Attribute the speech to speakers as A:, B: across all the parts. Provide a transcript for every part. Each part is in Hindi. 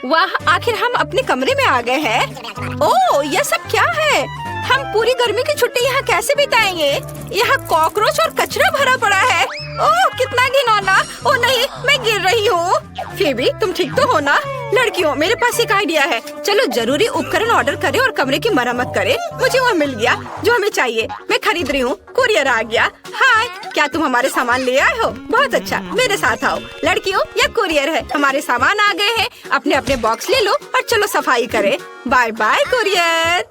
A: वाह, आखिर हम अपने कमरे में आ गए हैं। ओह, यह सब क्या है? हम पूरी गर्मी की छुट्टी यहाँ कैसे बिताएंगे? यहाँ कॉकरोच और कचरा भरा पड़ा है। ओह, कितना घिनौना। ओह नहीं, मैं गिर रही हूँ। फेबी, तुम ठीक तो हो ना? लड़कियों, मेरे पास एक आइडिया है। चलो जरूरी उपकरण ऑर्डर करें और कमरे की मरम्मत करें। मुझे वह मिल गया जो हमें चाहिए। मैं खरीद रही हूँ। कुरियर आ गया। हाय, क्या तुम हमारे सामान ले आए हो? बहुत अच्छा, मेरे साथ आओ। लड़कियों, यह कुरियर है। हमारे सामान आ गए हैं। अपने अपने बॉक्स ले लो और चलो सफाई करें। Bye bye courier.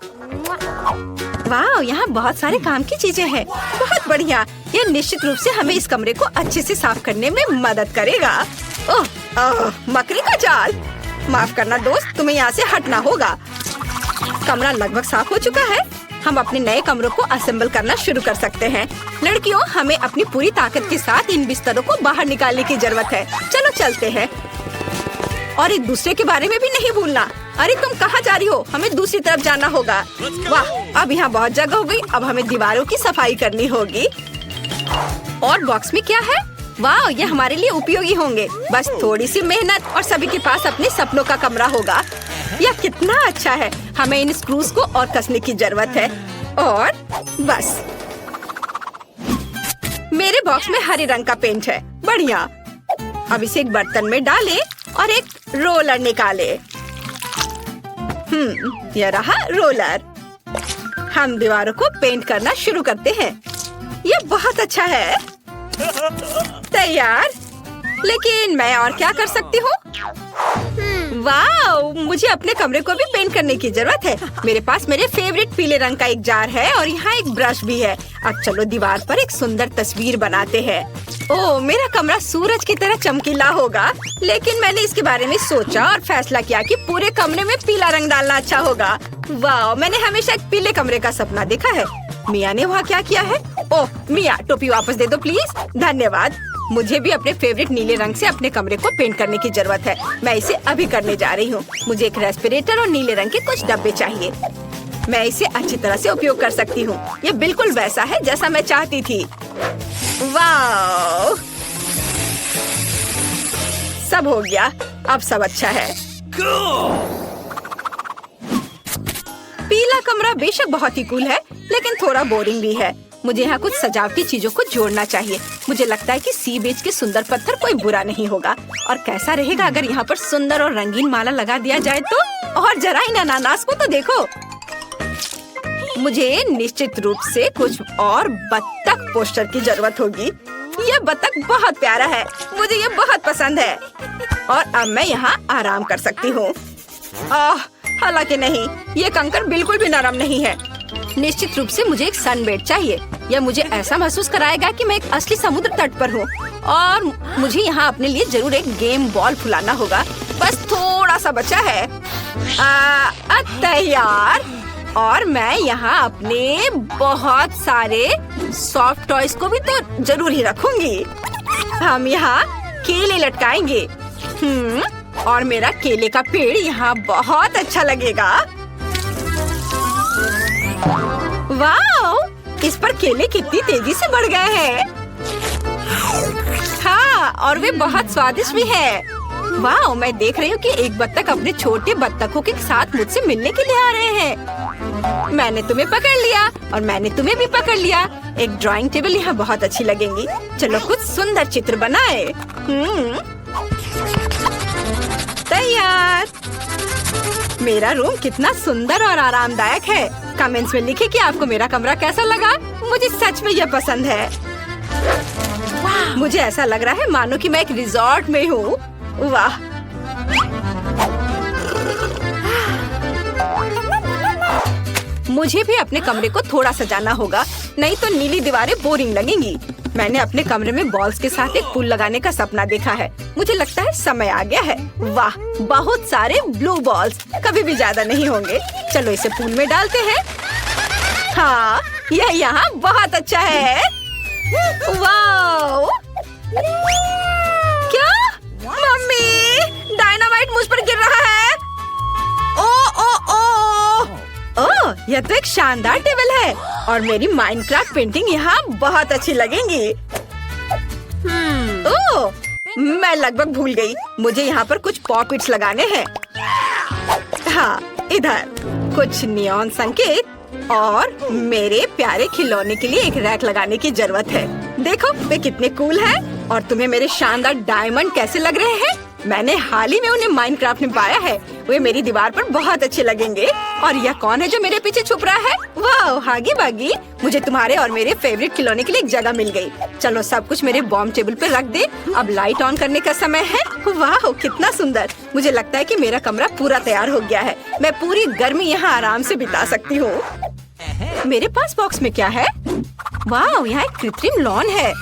A: वाह, यहाँ बहुत सारे काम की चीजें हैं। बहुत बढ़िया। यह निश्चित रूप से हमें इस कमरे को अच्छे से साफ करने में मदद करेगा। ओह, मकड़ी का जाल। माफ करना दोस्त, तुम्हें यहाँ से हटना होगा। कमरा लगभग साफ हो चुका है। हम अपने नए कमरों को असेंबल करना शुरू कर सकते हैं। लड़कियों, हमें अपनी पूरी ताकत के साथ इन बिस्तरों को बाहर निकालने की जरूरत है। चलो चलते हैं। और एक दूसरे के बारे में भी नहीं भूलना। अरे तुम कहाँ जा रही हो? हमें दूसरी तरफ जाना होगा। वाह, अब यहाँ बहुत जगह हो गई। अब हमें दीवारों की सफाई करनी होगी। और बॉक्स में क्या है? वाह, ये हमारे लिए उपयोगी होंगे। बस थोड़ी सी मेहनत और सभी के पास अपने सपनों का कमरा होगा। यह कितना अच्छा है। हमें इन स्क्रूज को और कसने की जरूरत है। और बस, मेरे बॉक्स में हरे रंग का पेंट है। बढ़िया। अब इसे एक बर्तन में डालें और एक रोलर निकालें। यह रहा रोलर। हम दीवारों को पेंट करना शुरू करते हैं। यह बहुत अच्छा है। तैयार। लेकिन मैं और क्या कर सकती हूँ? वाह, मुझे अपने कमरे को भी पेंट करने की जरूरत है। मेरे पास मेरे फेवरेट पीले रंग का एक जार है और यहाँ एक ब्रश भी है। अब चलो दीवार पर एक सुंदर तस्वीर बनाते हैं। ओह, मेरा कमरा सूरज की तरह चमकीला होगा। लेकिन मैंने इसके बारे में सोचा और फैसला किया कि पूरे कमरे में पीला रंग डालना अच्छा होगा। वाह, मैंने हमेशा एक पीले कमरे का सपना देखा है। मिया ने वहाँ क्या किया है? ओह मिया, टोपी वापस दे दो प्लीज। धन्यवाद। मुझे भी अपने फेवरेट नीले रंग से अपने कमरे को पेंट करने की जरूरत है। मैं इसे अभी करने जा रही हूँ। मुझे एक रेस्पिरेटर और नीले रंग के कुछ डब्बे चाहिए। मैं इसे अच्छी तरह से उपयोग कर सकती हूँ। ये बिल्कुल वैसा है जैसा मैं चाहती थी। वाह, सब हो गया। अब सब अच्छा है। पीला कमरा बेशक बहुत ही कूल है, लेकिन थोड़ा बोरिंग भी है। मुझे यहाँ कुछ सजावटी चीजों को जोड़ना चाहिए। मुझे लगता है कि सी बीच के सुंदर पत्थर कोई बुरा नहीं होगा। और कैसा रहेगा अगर यहाँ पर सुंदर और रंगीन माला लगा दिया जाए तो? और जरा इन अनानास को तो देखो। मुझे निश्चित रूप से कुछ और बत्तख पोस्टर की जरूरत होगी। यह बत्तख बहुत प्यारा है। मुझे ये बहुत पसंद है। और अब मैं यहाँ आराम कर सकती हूँ। हालांकि नहीं, ये कंकर बिल्कुल भी नरम नहीं है। निश्चित रूप से मुझे एक सनबेड चाहिए। यह मुझे ऐसा महसूस कराएगा कि मैं एक असली समुद्र तट पर हूँ। और मुझे यहाँ अपने लिए जरूर एक गेम बॉल फुलाना होगा। बस थोड़ा सा बचा है। तैयार। और मैं यहाँ अपने बहुत सारे सॉफ्ट टॉयज को भी तो जरूर ही रखूंगी। हम यहाँ केले लटकाएंगे। और मेरा केले का पेड़ यहाँ बहुत अच्छा लगेगा। वाह, इस पर केले कितनी तेजी से बढ़ गए हैं। हाँ, और वे बहुत स्वादिष्ट भी हैं। वाह, मैं देख रही हूँ कि एक बत्तख अपने छोटे बत्तखों के साथ मुझसे मिलने के लिए आ रहे हैं। मैंने तुम्हें पकड़ लिया और मैंने तुम्हें भी पकड़ लिया। एक ड्राइंग टेबल यहाँ बहुत अच्छी लगेंगी। चलो कुछ सुंदर चित्र बनाए। तैयार। मेरा रूम कितना सुंदर और आरामदायक है। कमेंट्स में लिखें कि आपको मेरा कमरा कैसा लगा। मुझे सच में यह पसंद है। मुझे ऐसा लग रहा है मानो कि मैं एक रिजॉर्ट में हूँ। वाह, मुझे भी अपने कमरे को थोड़ा सजाना होगा, नहीं तो नीली दीवारें बोरिंग लगेंगी। मैंने अपने कमरे में बॉल्स के साथ एक पुल लगाने का सपना देखा है। मुझे लगता है समय आ गया है। वाह, बहुत सारे ब्लू बॉल्स। कभी भी ज्यादा नहीं होंगे। चलो इसे पूल में डालते हैं। हाँ, यह यहाँ बहुत अच्छा है। वाह, क्या? मम्मी, डायनामाइट मुझ पर गिर रहा है। ओह, यह तो एक शानदार टेबल है और मेरी माइनक्राफ्ट पेंटिंग यहाँ बहुत अच्छी लगेंगी। ओह, मैं लगभग भूल गई। मुझे यहाँ पर कुछ पॉकेट्स लगाने हैं। हाँ, इधर कुछ नियॉन संकेत और मेरे प्यारे खिलौने के लिए एक रैक लगाने की जरूरत है। देखो वे कितने कूल हैं और तुम्हें मेरे शानदार डायमंड कैसे लग रहे हैं? मैंने हाल ही में उन्हें माइनक्राफ्ट में पाया है। वे मेरी दीवार पर बहुत अच्छे लगेंगे। और यह कौन है जो मेरे पीछे छुप रहा है? वाह, हागी बागी, मुझे तुम्हारे और मेरे फेवरेट खिलौने के लिए एक जगह मिल गई। चलो सब कुछ मेरे बॉम्ब टेबल पे रख दे। अब लाइट ऑन करने का समय है। वाह, कितना सुंदर। मुझे लगता है कि मेरा कमरा पूरा तैयार हो गया है। मैं पूरी गर्मी यहाँ आराम से बिता सकती हूँ। मेरे पास बॉक्स में क्या है? वाह, यहाँ एक कृत्रिम लॉन है।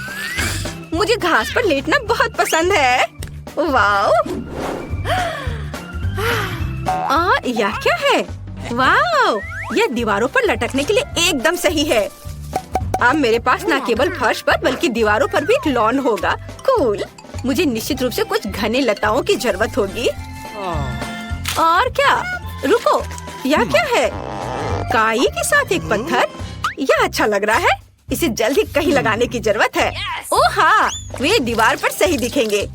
A: मुझे घास पर लेटना बहुत पसंद है। वाह, यह क्या है? वाह, यह दीवारों पर लटकने के लिए एकदम सही है। अब मेरे पास न केवल फर्श पर बल्कि दीवारों पर भी एक लॉन होगा। कूल। मुझे निश्चित रूप से कुछ घने लताओं की जरूरत होगी। और क्या? रुको, यह क्या है? काई के साथ एक पत्थर। यह अच्छा लग रहा है। इसे जल्द ही कहीं लगाने की जरूरत है। ओह हाँ, वे दीवार पर सही दिखेंगे।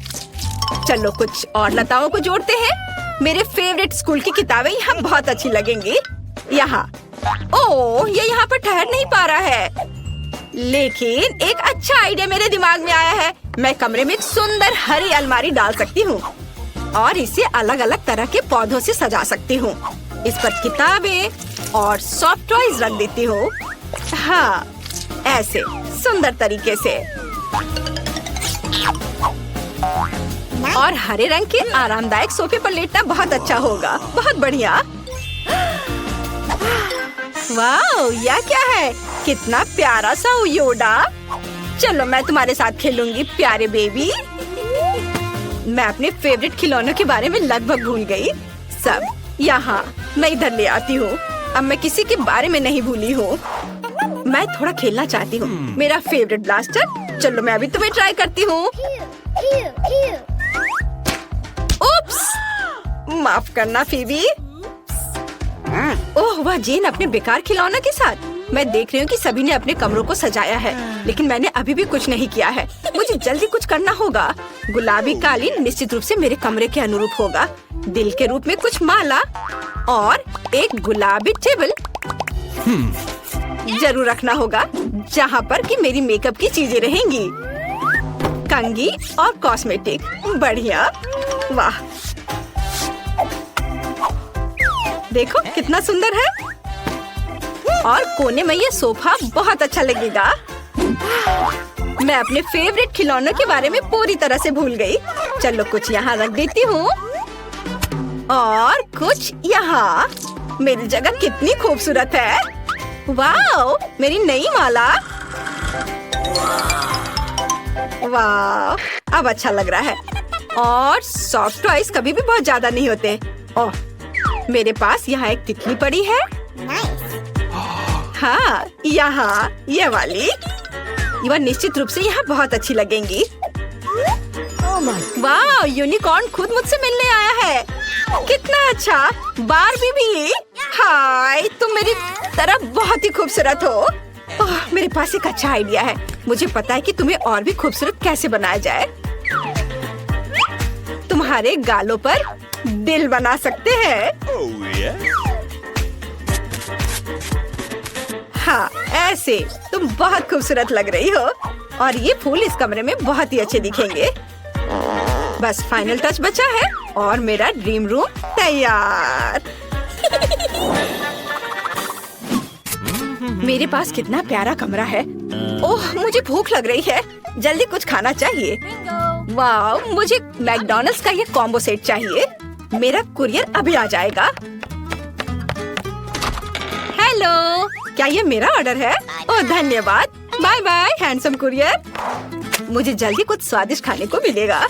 A: चलो कुछ और लताओं को जोड़ते हैं। मेरे फेवरेट स्कूल की किताबें यहाँ बहुत अच्छी लगेंगी। यहाँ, ओह, ये यहाँ पर ठहर नहीं पा रहा है। लेकिन एक अच्छा आइडिया मेरे दिमाग में आया है। मैं कमरे में एक सुंदर हरी अलमारी डाल सकती हूँ और इसे अलग अलग तरह के पौधों से सजा सकती हूँ। इस पर किताबें और सॉफ्ट टॉयज रख देती हूँ। हाँ, ऐसे सुंदर तरीके से। और हरे रंग के आरामदायक सोफे पर लेटना बहुत अच्छा होगा। बहुत बढ़िया। वाह, यह क्या है? कितना प्यारा सा योडा। चलो मैं तुम्हारे साथ खेलूंगी प्यारे बेबी। मैं अपने फेवरेट खिलौनों के बारे में लगभग भूल गई। सब यहाँ, मैं इधर ले आती हूँ। अब मैं किसी के बारे में नहीं भूली हूँ। मैं थोड़ा खेलना चाहती हूँ। मेरा फेवरेट ब्लास्टर। चलो मैं अभी तुम्हें ट्राई करती हूँ। उप्स, माफ करना फीबी। ओह वाह, जेन अपने बेकार खिलौनों के साथ। मैं देख रही हूँ कि सभी ने अपने कमरों को सजाया है, लेकिन मैंने अभी भी कुछ नहीं किया है। मुझे जल्दी कुछ करना होगा। गुलाबी कालीन निश्चित रूप से मेरे कमरे के अनुरूप होगा। दिल के रूप में कुछ माला और एक गुलाबी टेबल जरूर रखना होगा, जहाँ पर कि मेरी मेकअप की चीजें रहेंगी। कंघी और कॉस्मेटिक। बढ़िया। वाह, देखो कितना सुंदर है। और कोने में ये सोफा बहुत अच्छा लगेगा। मैं अपने फेवरेट खिलौनों के बारे में पूरी तरह से भूल गई। चलो कुछ यहाँ रख देती हूँ और कुछ यहाँ। मेरी जगह कितनी खूबसूरत है। वाह, मेरी नई माला। वाह, अब अच्छा लग रहा है। और सॉफ्ट टॉयज कभी भी बहुत ज्यादा नहीं होते। ओह, मेरे पास यहाँ एक तितली पड़ी है। हाँ, यहाँ ये वाली। वह निश्चित रूप से यहाँ बहुत अच्छी लगेंगी। वाह, यूनिकॉर्न खुद मुझसे मिलने आया है। कितना अच्छा। बारबी भी। हाय, तुम मेरी तरह बहुत ही खूबसूरत हो। ओह, मेरे पास एक अच्छा आइडिया है। मुझे पता है कि तुम्हें और भी खूबसूरत कैसे बनाया जाए। तुम्हारे गालों पर दिल बना सकते हैं। हाँ, ऐसे। तुम बहुत खूबसूरत लग रही हो और ये फूल इस कमरे में बहुत ही अच्छे दिखेंगे। बस फाइनल टच बचा है और मेरा ड्रीम रूम तैयार। मेरे पास कितना प्यारा कमरा है। ओह, मुझे भूख लग रही है। जल्दी कुछ खाना चाहिए। वाह, मुझे मैकडॉनल्ड्स का ये कॉम्बो सेट चाहिए। मेरा कुरियर अभी आ जाएगा। हेलो, क्या ये मेरा ऑर्डर है? ओह धन्यवाद। Bye bye handsome courier. मुझे जल्दी कुछ स्वादिष्ट खाने को मिलेगा।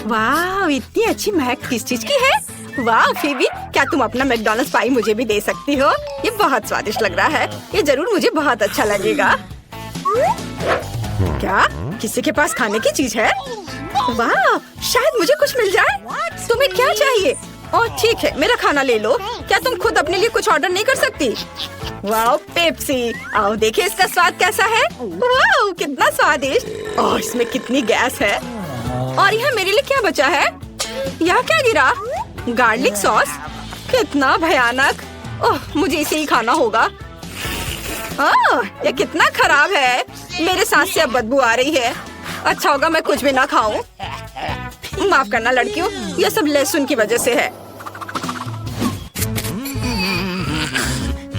A: वाह, इतनी अच्छी महक किस चीज की है? वाह फीबी, क्या तुम अपना मैकडॉनल्ड्स पाई मुझे भी दे सकती हो? ये बहुत स्वादिष्ट लग रहा है। ये जरूर मुझे बहुत अच्छा लगेगा। क्या किसी के पास खाने की चीज है? वाह, शायद मुझे कुछ मिल जाए। तुम्हें क्या चाहिए? ओह ठीक है, मेरा खाना ले लो। क्या तुम खुद अपने लिए कुछ ऑर्डर नहीं कर सकती? वाह, पेप्सी। आओ देखें इसका स्वाद कैसा है। वाह, कितना स्वादिष्ट। ओह, इसमें कितनी गैस है। और यहाँ मेरे लिए क्या बचा है? यहाँ क्या गिरा? गार्लिक सॉस, कितना भयानक। ओह, मुझे इसे ही खाना होगा। ये कितना खराब है। मेरे सांस से अब बदबू आ रही है। अच्छा होगा मैं कुछ भी ना खाऊं। माफ करना लड़कियों, यह सब लहसुन की वजह से है।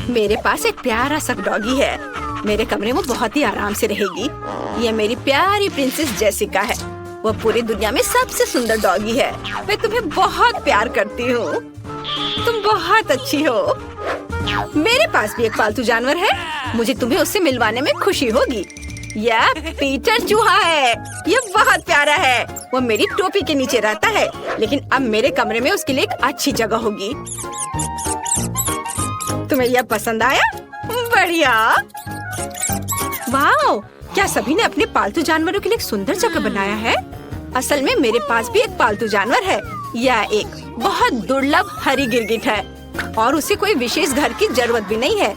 A: मेरे पास एक प्यारा सा डॉगी है। मेरे कमरे में बहुत ही आराम से रहेगी। ये मेरी प्यारी प्रिंसेस जेसिका है। वो पूरी दुनिया में सबसे सुंदर डॉगी है। मैं तुम्हें बहुत प्यार करती हूँ। तुम बहुत अच्छी हो। मेरे पास भी एक पालतू जानवर है। मुझे तुम्हें उससे मिलवाने में खुशी होगी। यह पीटर चूहा है। यह बहुत प्यारा है। वो मेरी टोपी के नीचे रहता है, लेकिन अब मेरे कमरे में उसके लिए एक अच्छी जगह होगी। तुम्हें यह पसंद आया? बढ़िया। वाह, क्या सभी ने अपने पालतू जानवरों के लिए एक सुंदर जगह बनाया है? असल में मेरे पास भी एक पालतू जानवर है। यह एक बहुत दुर्लभ हरी गिरगिट है और उसे कोई विशेष घर की जरूरत भी नहीं है।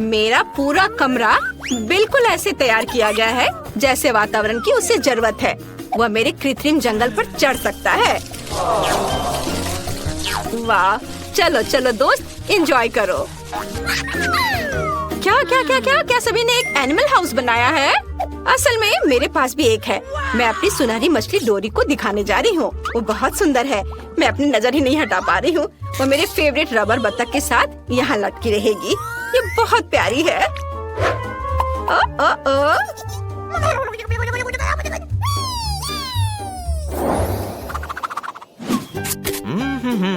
A: मेरा पूरा कमरा बिल्कुल ऐसे तैयार किया गया है जैसे वातावरण की उसे जरूरत है। वह मेरे कृत्रिम जंगल पर चढ़ सकता है। वाह, चलो चलो दोस्त, एंजॉय करो। क्या क्या क्या क्या क्या सभी ने एक एनिमल हाउस बनाया है? असल में मेरे पास भी एक है। मैं अपनी सुनहरी मछली डोरी को दिखाने जा रही हूँ। वो बहुत सुंदर है। मैं अपनी नजर ही नहीं हटा पा रही हूँ। वो मेरे फेवरेट रबर बत्तख के साथ यहाँ लटकी रहेगी। ये बहुत प्यारी है।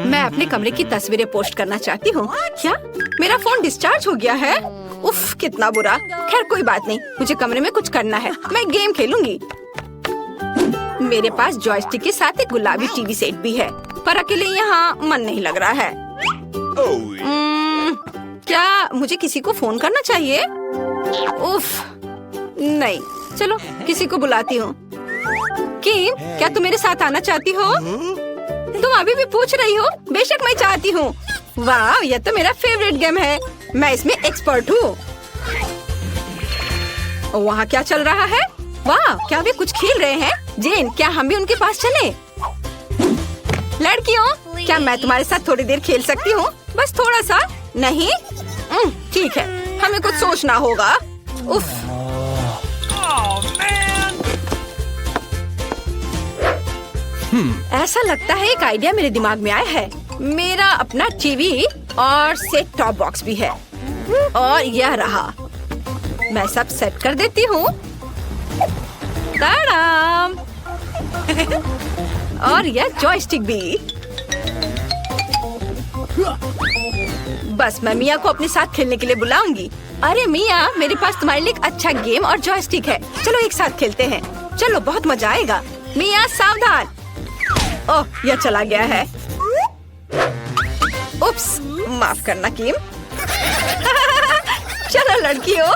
A: मैं अपने कमरे की तस्वीरें पोस्ट करना चाहती हूँ। क्या मेरा फोन डिस्चार्ज हो गया है? उफ, कितना बुरा। खैर कोई बात नहीं, मुझे कमरे में कुछ करना है। मैं गेम खेलूंगी। मेरे पास जॉयस्टिक के साथ एक गुलाबी टीवी सेट भी है, पर अकेले यहाँ मन नहीं लग रहा है। क्या मुझे किसी को फोन करना चाहिए? उफ, नहीं, चलो किसी को बुलाती हूँ। किम, क्या तुम मेरे साथ आना चाहती हो? तुम अभी भी पूछ रही हो? बेशक मैं चाहती हूँ। वाह, यह तो मेरा फेवरेट गेम है। मैं इसमें एक्सपर्ट हूँ। वहाँ क्या चल रहा है? वाह, क्या वे कुछ खेल रहे हैं? जेन, क्या हम भी उनके पास चलें? लड़कियों, क्या मैं तुम्हारे साथ थोड़ी देर खेल सकती हूँ? बस थोड़ा सा। नहीं? ठीक है, हमें कुछ सोचना होगा। उफ। ऐसा लगता है एक आइडिया मेरे दिमाग में आया है। मेरा अपना टीवी और सेट टॉप बॉक्स भी है। और यह रहा। मैं सब सेट कर देती हूँ। ताड़ाम। और यह जॉयस्टिक भी। बस मैं मिया को अपने साथ खेलने के लिए बुलाऊंगी। अरे मिया, मेरे पास तुम्हारे लिए एक अच्छा गेम और जॉयस्टिक है। चलो एक साथ खेलते हैं। चलो, बहुत मजा आएगा। मिया सावधान। ओह, यह चला गया है। उप्स, माफ करना किम। चलो लड़कियों,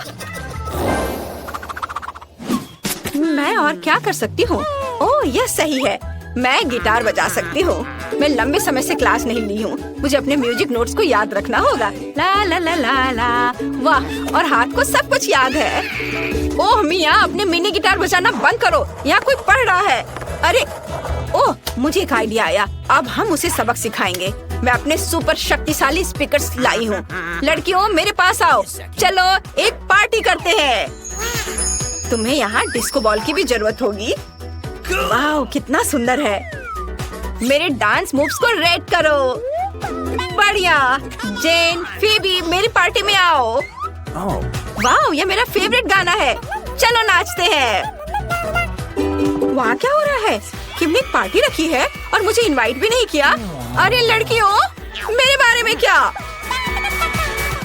A: मैं और क्या कर सकती हूँ? ओह, यह सही है। मैं गिटार बजा सकती हूँ। मैं लंबे समय से क्लास नहीं ली हूँ। मुझे अपने म्यूजिक नोट्स को याद रखना होगा। ला ला ला ला ला। वाह, और हाथ को सब कुछ याद है। ओह मिया, अपने मिनी गिटार बजाना बंद करो। यहाँ कोई पढ़ रहा है। अरे ओह, मुझे एक आइडिया आया। अब हम उसे सबक सिखाएंगे। मैं अपने सुपर शक्तिशाली स्पीकर्स लाई हूँ। लड़कियों, मेरे पास आओ। चलो एक पार्टी करते हैं। तुम्हें यहाँ डिस्को बॉल की भी जरूरत होगी। वाह, कितना सुंदर है। मेरे डांस मूव्स को रेड करो। बढ़िया। जेन, फीबी, मेरी पार्टी में आओ। वाह, ये मेरा फेवरेट गाना है। चलो नाचते हैं। वहाँ क्या हो रहा है? किम ने एक पार्टी रखी है और मुझे इनवाइट भी नहीं किया। अरे लड़कियों, मेरे बारे में क्या?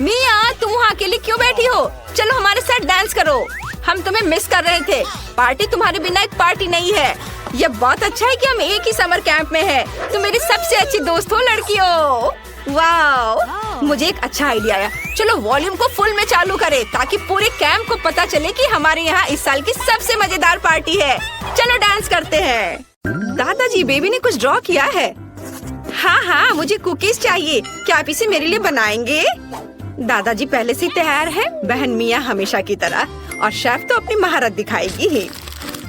A: मिया, तुम वहाँ अकेले क्यों बैठी हो? चलो हमारे साथ डांस करो। हम तुम्हें मिस कर रहे थे। पार्टी तुम्हारे बिना एक पार्टी नहीं है। यह बहुत अच्छा है कि हम एक ही समर कैंप में हैं। तुम मेरी सबसे अच्छी दोस्त हो लड़कियों। वाह, मुझे एक अच्छा आइडिया आया। चलो वॉल्यूम को फुल में चालू करें ताकि पूरे कैंप को पता चले कि हमारे यहाँ इस साल की सबसे मजेदार पार्टी है। चलो डांस करते हैं। दादाजी, बेबी ने कुछ ड्रॉ किया है। हाँ हाँ, मुझे कुकीज चाहिए। क्या आप इसे मेरे लिए बनाएंगे? दादाजी पहले से तैयार है। बहन मिया हमेशा की तरह, और शेफ तो अपनी महारत दिखाएगी ही।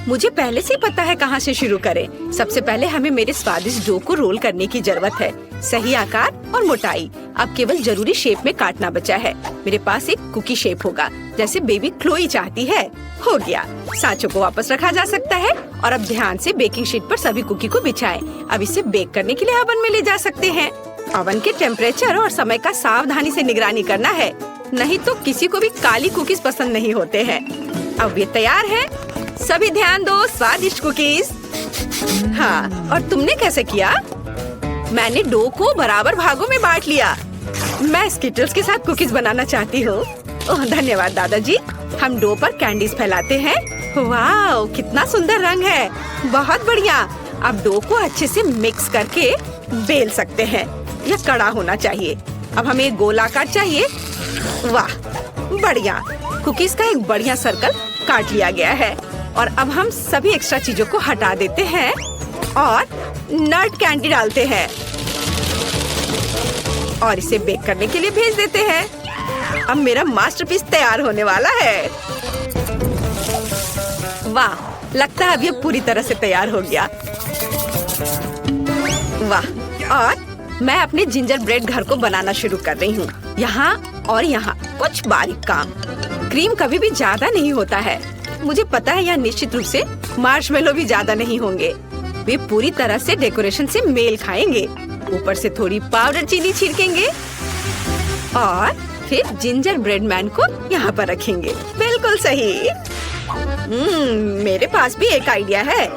A: मुझे पहले से ही पता है कहाँ से शुरू करें। सबसे पहले हमें मेरे स्वादिष्ट डो को रोल करने की जरूरत है। सही आकार और मोटाई। अब केवल जरूरी शेप में काटना बचा है। मेरे पास एक कुकी शेप होगा, जैसे बेबी क्लोई चाहती है। हो गया। सांचों को वापस रखा जा सकता है और अब ध्यान से बेकिंग शीट पर सभी कुकी को बिछाएं। अब इसे बेक करने के लिए ओवन में ले जा सकते हैं। ओवन के टेम्परेचर और समय का सावधानी से निगरानी करना है, नहीं तो किसी को भी काली कुकीज पसंद नहीं होते हैं। अब ये तैयार है। सभी ध्यान दो, स्वादिष्ट कुकीज। हाँ, और तुमने कैसे किया? मैंने डो को बराबर भागों में बांट लिया। मैं स्किटल्स के साथ कुकीज बनाना चाहती हूँ। ओह धन्यवाद दादाजी। हम डो पर कैंडीज फैलाते हैं। वाह, कितना सुंदर रंग है। बहुत बढ़िया। अब डो को अच्छे से मिक्स करके बेल सकते हैं। यह कड़ा होना चाहिए। अब हमें एक गोल आकार चाहिए। वाह बढ़िया। कुकीज का एक बढ़िया सर्कल काट लिया गया है और अब हम सभी एक्स्ट्रा चीजों को हटा देते हैं और नट कैंडी डालते हैं और इसे बेक करने के लिए भेज देते हैं। अब मेरा मास्टरपीस तैयार होने वाला है। वाह, लगता है अब ये पूरी तरह से तैयार हो गया। वाह, और मैं अपने जिंजर ब्रेड घर को बनाना शुरू कर रही हूँ। यहाँ और यहाँ कुछ बारीक काम। क्रीम कभी भी ज्यादा नहीं होता है। मुझे पता है यह निश्चित रूप से मार्शमेलो भी ज्यादा नहीं होंगे। वे पूरी तरह से डेकोरेशन से मेल खाएंगे। ऊपर से थोड़ी पाउडर चीनी छिड़केंगे और फिर जिंजर ब्रेड मैन को यहाँ पर रखेंगे। बिल्कुल सही। मेरे पास भी एक आइडिया है।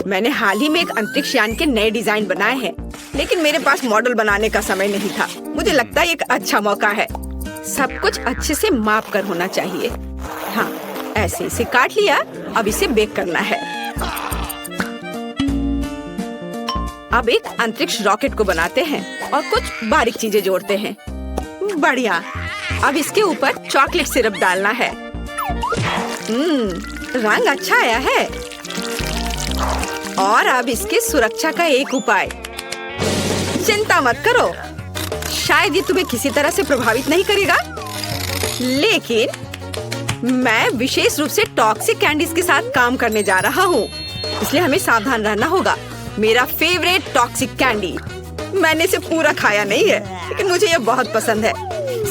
A: मैंने हाल ही में एक अंतरिक्ष यान के नए डिजाइन बनाए हैं, लेकिन मेरे पास मॉडल बनाने का समय नहीं था। मुझे लगता है एक अच्छा मौका है। सब कुछ अच्छे से माप कर होना चाहिए। हाँ, ऐसे इसे काट लिया। अब इसे बेक करना है। अब एक अंतरिक्ष रॉकेट को बनाते हैं और कुछ बारीक चीजें जोड़ते हैं। बढ़िया। अब इसके ऊपर चॉकलेट सिरप डालना है। रंग अच्छा आया है। और अब इसके सुरक्षा का एक उपाय। चिंता मत करो, शायद ये तुम्हें किसी तरह से प्रभावित नहीं करेगा, लेकिन मैं विशेष रूप से टॉक्सिक कैंडीज के साथ काम करने जा रहा हूँ, इसलिए हमें सावधान रहना होगा। मेरा फेवरेट टॉक्सिक कैंडी। मैंने इसे पूरा खाया नहीं है, लेकिन मुझे यह बहुत पसंद है।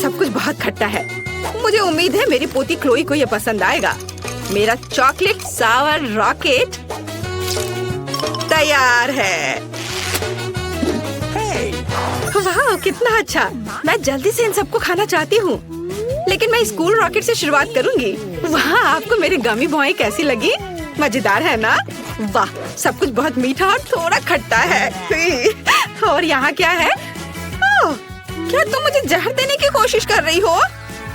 A: सब कुछ बहुत खट्टा है। मुझे उम्मीद है मेरी पोती क्लोई को यह पसंद आएगा। मेरा चॉकलेट सावर रॉकेट तैयार है। वाह, कितना अच्छा। मैं जल्दी से इन सबको खाना चाहती हूँ, लेकिन मैं स्कूल रॉकेट से शुरुआत करूँगी। वाह, आपको मेरी गमी बॉय कैसी लगी? मजेदार है ना? वाह, सब कुछ बहुत मीठा और थोड़ा खट्टा है। और यहाँ क्या है? ओह, क्या तुम मुझे जहर देने की कोशिश कर रही हो?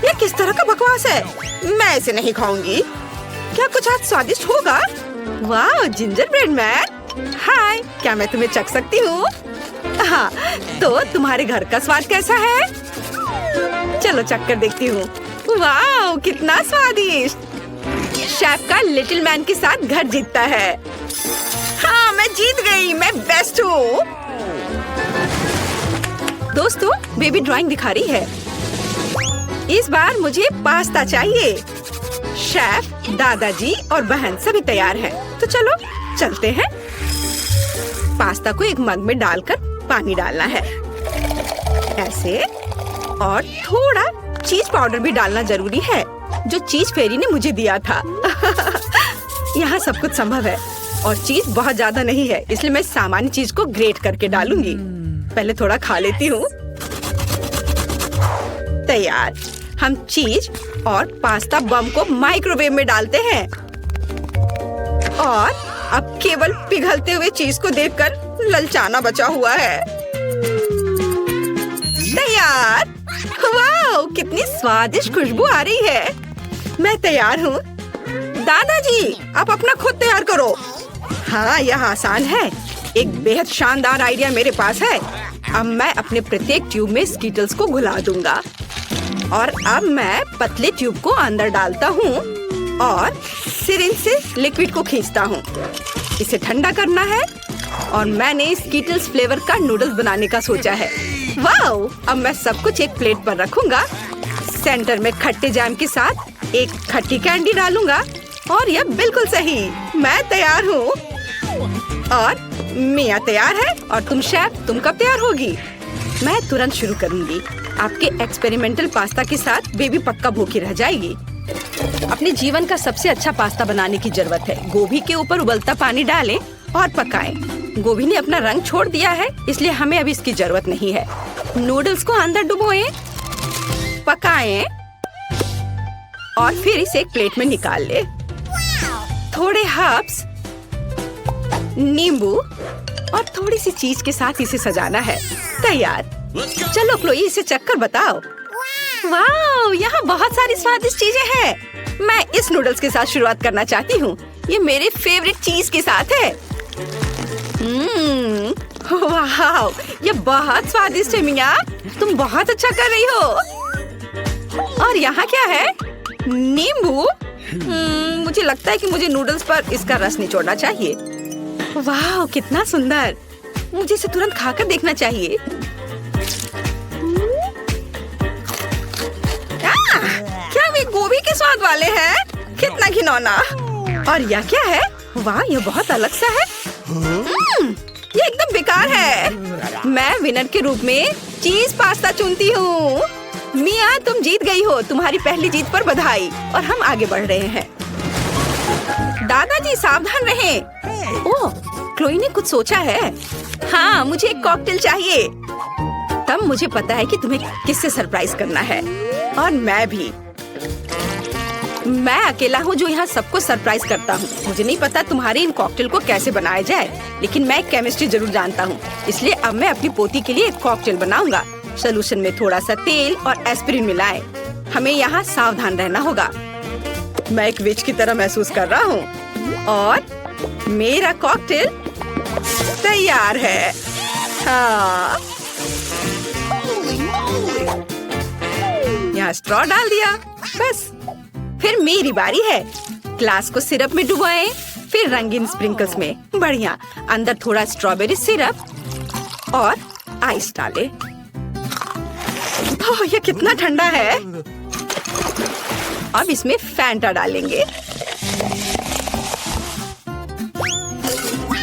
A: यह किस तरह का बकवास है? मैं इसे नहीं खाऊंगी। क्या कुछ आज स्वादिष्ट होगा? वाह, जिंजर ब्रेड मैन। हाय, क्या मैं तुम्हें चख सकती हूँ? हाँ, तो तुम्हारे घर का स्वाद कैसा है? चलो चख कर देखती हूँ। वाह, कितना स्वादिष्ट। शेफ का लिटिल मैन के साथ घर जीतता है। हाँ, मैं जीत गई। मैं बेस्ट हूँ। दोस्तों, बेबी ड्राइंग दिखा रही है। इस बार मुझे पास्ता चाहिए। शेफ, दादाजी और बहन सभी तैयार हैं। तो चलो चलते हैं। पास्ता को एक मग में डालकर पानी डालना है, ऐसे। और थोड़ा चीज पाउडर भी डालना जरूरी है, जो चीज फेरी ने मुझे दिया था। यहाँ सब कुछ संभव है और चीज बहुत ज्यादा नहीं है, इसलिए मैं सामान्य चीज को ग्रेट करके डालूंगी। पहले थोड़ा खा लेती हूँ। तैयार। हम चीज और पास्ता बम को माइक्रोवेव में डालते हैं और अब केवल पिघलते हुए चीज को देखकर ललचाना बचा हुआ है। तैयार। वाह, कितनी स्वादिष्ट खुशबू आ रही है। मैं तैयार हूँ। दादाजी, आप अपना खुद तैयार करो। हाँ, यह आसान है। एक बेहद शानदार आइडिया मेरे पास है। अब मैं अपने प्रत्येक ट्यूब में स्कीटल्स को घुला दूंगा और अब मैं पतले ट्यूब को अंदर डालता हूँ और सिरिंज से लिक्विड को खींचता हूँ। इसे ठंडा करना है और मैंने स्कीटल्स फ्लेवर का नूडल्स बनाने का सोचा है। वाह, अब मैं सब कुछ एक प्लेट पर रखूंगा। सेंटर में खट्टे जैम के साथ एक खट्टी कैंडी डालूंगा और यह बिल्कुल सही। मैं तैयार हूँ। और मिया तैयार है। और तुम शेफ, तुम कब तैयार होगी? मैं तुरंत शुरू करूँगी। आपके एक्सपेरिमेंटल पास्ता के साथ बेबी पक्का भूखी रह जाएगी। अपने जीवन का सबसे अच्छा पास्ता बनाने की जरूरत है। गोभी के ऊपर उबलता पानी डालें और पकाएं। गोभी ने अपना रंग छोड़ दिया है, इसलिए हमें अभी इसकी जरूरत नहीं है। नूडल्स को अंदर डुबोएं, पकाएं और फिर इसे एक प्लेट में निकाल ले। थोड़े हर्ब्स, नींबू और थोड़ी सी चीज के साथ इसे सजाना है। तैयार। चलो क्लोई, इसे चखकर बताओ। वाह, यहाँ बहुत सारी स्वादिष्ट चीजें हैं। मैं इस नूडल्स के साथ शुरुआत करना चाहती हूँ। ये मेरे फेवरेट चीज के साथ है। वाह, ये बहुत स्वादिष्ट है मिया। तुम बहुत अच्छा कर रही हो। और यहाँ क्या है? नींबू। मुझे लगता है कि मुझे नूडल्स पर इसका रस निचोड़ना चाहिए। वाह, कितना सुंदर। मुझे इसे तुरंत खाकर देखना चाहिए। क्या वे गोभी के स्वाद वाले हैं? कितना घिनौना। और यह क्या है? वाह, यह बहुत अलग सा है। ये एकदम बेकार है। मैं विनर के रूप में चीज पास्ता चुनती हूँ। मिया, तुम जीत गई हो। तुम्हारी पहली जीत पर बधाई। और हम आगे बढ़ रहे हैं। दादाजी सावधान रहें। ओह, क्लोई ने कुछ सोचा है। हाँ, मुझे एक कॉकटेल चाहिए। तब मुझे पता है कि तुम्हें किससे सरप्राइज करना है। और मैं भी। मैं अकेला हूँ जो यहाँ सबको सरप्राइज करता हूँ। मुझे नहीं पता तुम्हारे इन कॉकटेल को कैसे बनाया जाए, लेकिन मैं केमिस्ट्री जरूर जानता हूँ। इसलिए अब मैं अपनी पोती के लिए एक कॉकटेल बनाऊंगा। सोल्यूशन में थोड़ा सा तेल और एस्पिरिन मिलाएं। हमें यहाँ सावधान रहना होगा। मैं एक विच की तरह महसूस कर रहा हूँ। और मेरा कॉकटेल तैयार है। हाँ, यहाँ स्ट्रॉ डाल दिया। बस, फिर मेरी बारी है। ग्लास को सिरप में डुबोएं, फिर रंगीन स्प्रिंकल्स में। बढ़िया। अंदर थोड़ा स्ट्रॉबेरी सिरप और आइस डालें। ओह, ये कितना ठंडा है। अब इसमें फैंटा डालेंगे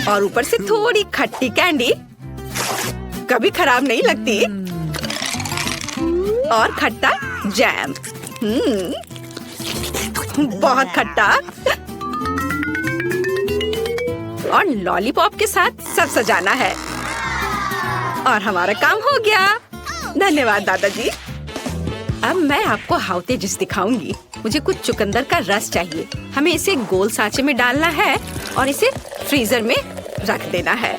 A: और ऊपर से थोड़ी खट्टी कैंडी। कभी खराब नहीं लगती। और खट्टा जैम। बहुत खट्टा। और लॉलीपॉप के साथ सब सजाना है। और हमारा काम हो गया। धन्यवाद दादाजी। अब मैं आपको हाउ तेजिस दिखाऊंगी। मुझे कुछ चुकंदर का रस चाहिए। हमें इसे गोल सांचे में डालना है और इसे फ्रीजर में रख देना है।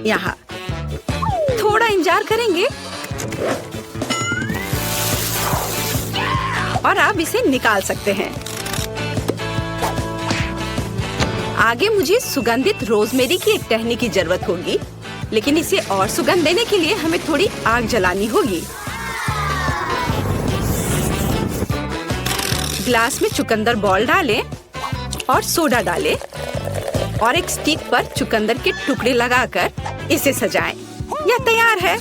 A: यहाँ थोड़ा इंतजार करेंगे और आप इसे निकाल सकते हैं। आगे मुझे सुगंधित रोजमेरी की एक टहनी की जरूरत होगी, लेकिन इसे और सुगंध देने के लिए हमें थोड़ी आग जलानी होगी। ग्लास में चुकंदर बॉल डालें और सोडा डालें और एक स्टिक पर चुकंदर के टुकड़े लगाकर इसे सजाएं। यह तैयार है।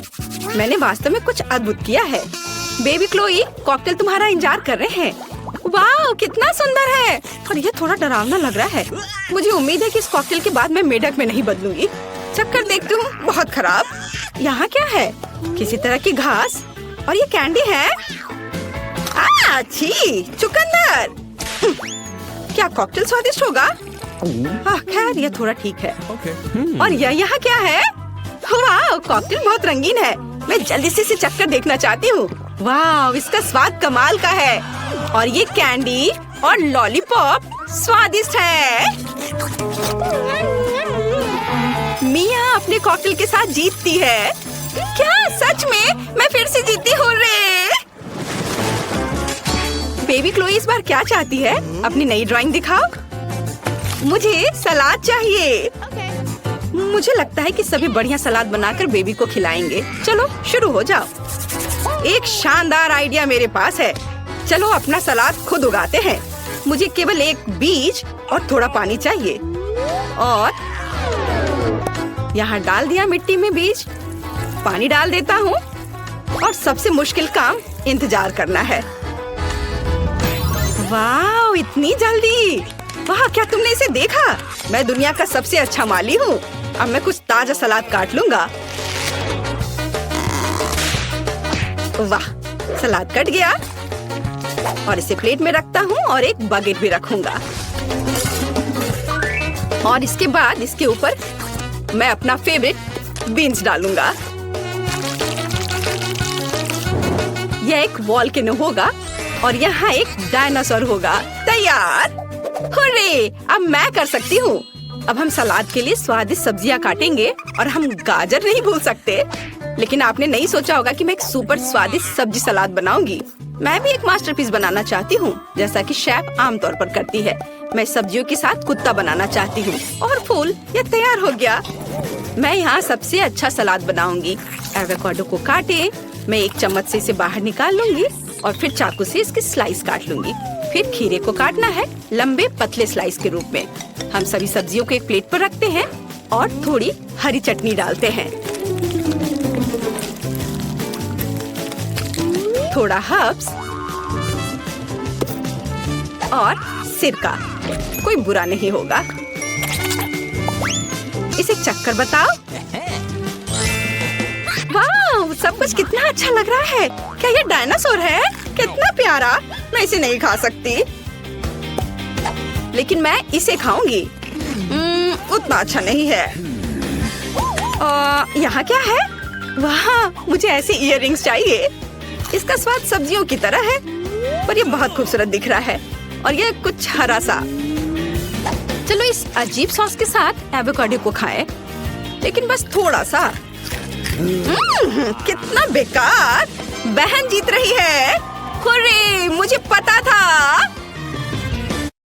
A: मैंने वास्तव में कुछ अद्भुत किया है। बेबी क्लोई, कॉकटेल तुम्हारा इंतजार कर रहे हैं। वाह, कितना सुंदर है। और यह थोड़ा डरावना लग रहा है। मुझे उम्मीद है कि इस कॉकटेल के बाद मैं मेढक में नहीं बदलूंगी। चक्कर देखती हूँ। बहुत खराब। यहाँ क्या है? किसी तरह की घास। और ये कैंडी है। छी, चुकंदर। क्या कॉकटेल स्वादिष्ट होगा? खैर, यह थोड़ा ठीक है। और यह यहाँ क्या है? वाह, कॉकटेल बहुत रंगीन है। मैं जल्दी से इसे चक्कर देखना चाहती हूँ। वाह, इसका स्वाद कमाल का है। और ये कैंडी और लॉलीपॉप स्वादिष्ट है। मिया अपने कॉकटेल के साथ जीतती है। क्या सच में? मैं फिर से जीती हूँ रे। बेबी क्लोई इस बार क्या चाहती है? अपनी नई ड्राइंग दिखाओ। मुझे सलाद चाहिए। मुझे लगता है कि सभी बढ़िया सलाद बनाकर बेबी को खिलाएंगे। चलो शुरू हो जाओ। एक शानदार आइडिया मेरे पास है। चलो अपना सलाद खुद उगाते हैं। मुझे केवल एक बीज और थोड़ा पानी चाहिए। और यहाँ डाल दिया मिट्टी में बीज। पानी डाल देता हूँ और सबसे मुश्किल काम इंतजार करना है। वाह, इतनी जल्दी! वाह, क्या तुमने इसे देखा? मैं दुनिया का सबसे अच्छा माली हूँ। अब मैं कुछ ताजा सलाद काट लूंगा। वाह, सलाद कट गया और इसे प्लेट में रखता हूँ और एक बकेट भी रखूंगा। और इसके बाद इसके ऊपर मैं अपना फेवरेट बीन्स डालूंगा। यह एक वॉल्केनो होगा और यहाँ एक डायनासोर होगा। तैयार! हुर्रे! अब मैं कर सकती हूँ। अब हम सलाद के लिए स्वादिष्ट सब्जियाँ काटेंगे और हम गाजर नहीं भूल सकते। लेकिन आपने नहीं सोचा होगा कि मैं एक सुपर स्वादिष्ट सब्जी सलाद बनाऊंगी। मैं भी एक मास्टरपीस बनाना चाहती हूँ, जैसा कि शेफ आमतौर पर करती है। मैं सब्जियों के साथ कुत्ता बनाना चाहती हूँ और फूल। ये तैयार हो गया। मैं यहाँ सबसे अच्छा सलाद बनाऊंगी। एवोकाडो को काटे, मैं एक चम्मच से इसे बाहर निकाल लूंगी और फिर चाकू से इसकी स्लाइस काट लूंगी। फिर खीरे को काटना है लंबे पतले स्लाइस के रूप में। हम सभी सब्जियों को एक प्लेट पर रखते हैं और थोड़ी हरी चटनी डालते हैं, थोड़ा हर्ब्स और सिरका। कोई बुरा नहीं होगा। इसे चक्कर बताओ। वाह, सब कुछ कितना अच्छा लग रहा है। क्या ये डायनासोर है? कितना प्यारा। मैं इसे नहीं खा सकती, लेकिन मैं इसे खाऊंगी। उतना अच्छा नहीं है। यहाँ क्या है? वाह, मुझे ऐसे इयररिंग्स चाहिए। इसका स्वाद सब्जियों की तरह है, पर ये बहुत खूबसूरत दिख रहा है और ये कुछ हरा सा। चलो इस अजीब सॉस के साथ एवोकाडो को खाएं, लेकिन बस थोड़ा सा। कितना बेकार। बहन जीत रही है। हुर्रे, मुझे पता था।